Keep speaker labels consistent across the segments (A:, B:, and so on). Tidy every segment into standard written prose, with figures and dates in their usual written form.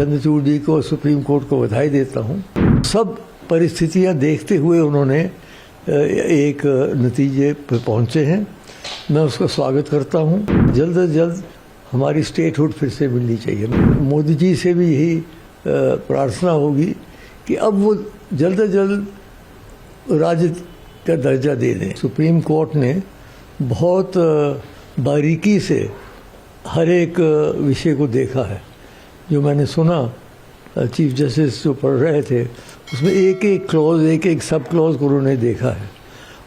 A: चंद्रचूड़ जी को supreme court को बधाई देता हूँ। सब परिस्थितियाँ देखते हुए उन्होंने एक नतीजे पर पहुँचे हैं। मैं उसका स्वागत करता हूँ। जल्द से जल्द हमारी स्टेटहुड फिर से मिलनी चाहिए। मोदी जी से भी यही प्रार्थना होगी कि अब वो जल्द से जल्द राज्य का दर्जा दे दें। सुप्रीम कोर्ट ने बहुत बारीकी से हर एक विषय को देखा है। जो मैंने सुना चीफ जस्टिस जो पढ़ रहे थे उसमें एक एक क्लॉज, एक एक सब क्लॉज को उन्होंने देखा है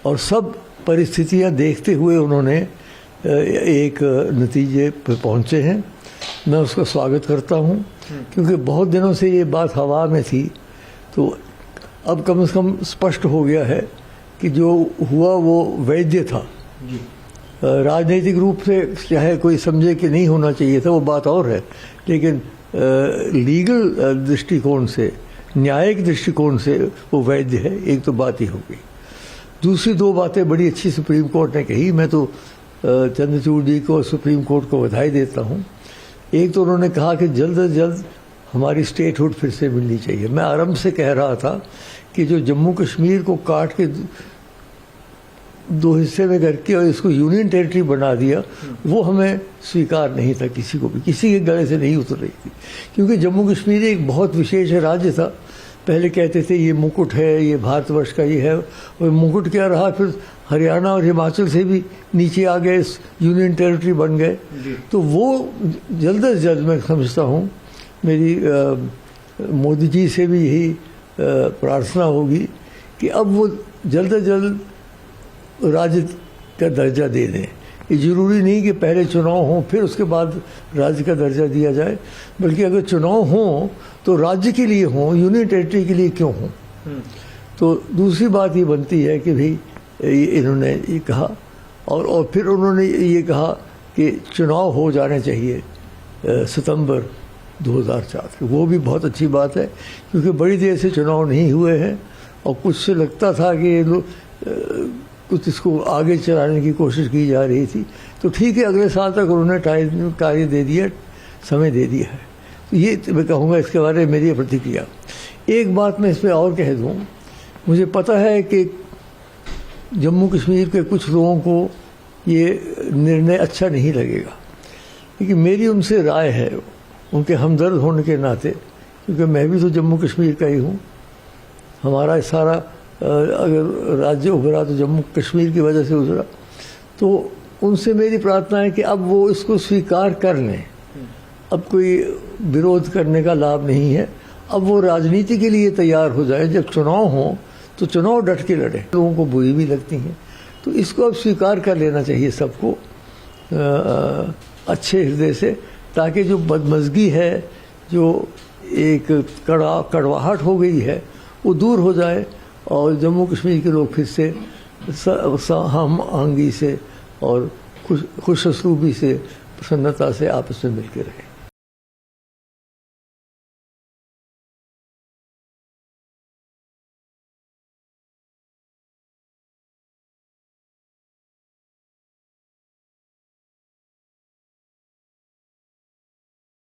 A: और सब परिस्थितियां देखते हुए उन्होंने एक नतीजे पर पहुंचे हैं। मैं उसका स्वागत करता हूं क्योंकि बहुत दिनों से ये बात हवा में थी, तो अब कम से कम स्पष्ट हो गया है कि जो हुआ वो वैध था। राजनीतिक रूप से चाहे कोई समझे कि नहीं होना चाहिए था वो बात और है, लेकिन लीगल दृष्टिकोण से, न्यायिक दृष्टिकोण से वो वैध है। एक तो बात ही हो गई। दूसरी दो बातें बड़ी अच्छी सुप्रीम कोर्ट ने कही। मैं तो चंद्रचूड़ जी को, सुप्रीम कोर्ट को बधाई देता हूँ। एक तो उन्होंने कहा कि जल्द से जल्द हमारी स्टेटहुड फिर से मिलनी चाहिए। मैं आरंभ से कह रहा था कि जो जम्मू कश्मीर को काट के दो हिस्से में करके और इसको यूनियन टेरिटरी बना दिया, वो हमें स्वीकार नहीं था, किसी को भी, किसी के गले से नहीं उतर रही थी। क्योंकि जम्मू कश्मीर एक बहुत विशेष राज्य था। पहले कहते थे ये मुकुट है, ये भारतवर्ष का ये है, और मुकुट क्या रहा, फिर हरियाणा और हिमाचल से भी नीचे आ गए, यूनियन टेरिटरी बन गए। तो वो जल्द से जल्द, मैं समझता हूँ, मेरी मोदी जी से भी यही प्रार्थना होगी कि अब वो जल्द से जल्द राज्य का दर्जा दे दें। ये जरूरी नहीं कि पहले चुनाव हों फिर उसके बाद राज्य का दर्जा दिया जाए, बल्कि अगर चुनाव हों तो राज्य के लिए हों, यूनियन टेरिटरी के लिए क्यों हों। तो दूसरी बात ये बनती है कि भाई इन्होंने ये कहा और फिर उन्होंने ये कहा कि चुनाव हो जाने चाहिए सितंबर 2004। वो भी बहुत अच्छी बात है क्योंकि बड़ी देर से चुनाव नहीं हुए हैं और कुछ से लगता था कि कुछ इसको आगे चलाने की कोशिश की जा रही थी। तो ठीक है, अगले साल तक उन्होंने कार्य दे दिया, समय दे दिया है। तो ये मैं कहूँगा इसके बारे में मेरी प्रतिक्रिया। एक बात मैं इस पर और कह दूँ, मुझे पता है कि जम्मू कश्मीर के कुछ लोगों को ये निर्णय अच्छा नहीं लगेगा, लेकिन मेरी उनसे राय है, उनके हमदर्द होने के नाते, क्योंकि मैं भी तो जम्मू कश्मीर का ही हूँ। हमारा सारा अगर राज्य उभरा तो जम्मू कश्मीर की वजह से उभरा। तो उनसे मेरी प्रार्थना है कि अब वो इसको स्वीकार कर लें। अब कोई विरोध करने का लाभ नहीं है। अब वो राजनीति के लिए तैयार हो जाए। जब चुनाव हो तो चुनाव डट के लड़े। लोगों को बुरी भी लगती हैं, तो इसको अब स्वीकार कर लेना चाहिए सबको अच्छे हृदय से, ताकि जो बदमज़गी है, जो एक कड़वाहट हो गई है, वो दूर हो जाए और जम्मू कश्मीर के लोग फिर से हम आहंगी से और खुश असलूबी से, प्रसन्नता से आपस में मिलकर रहें।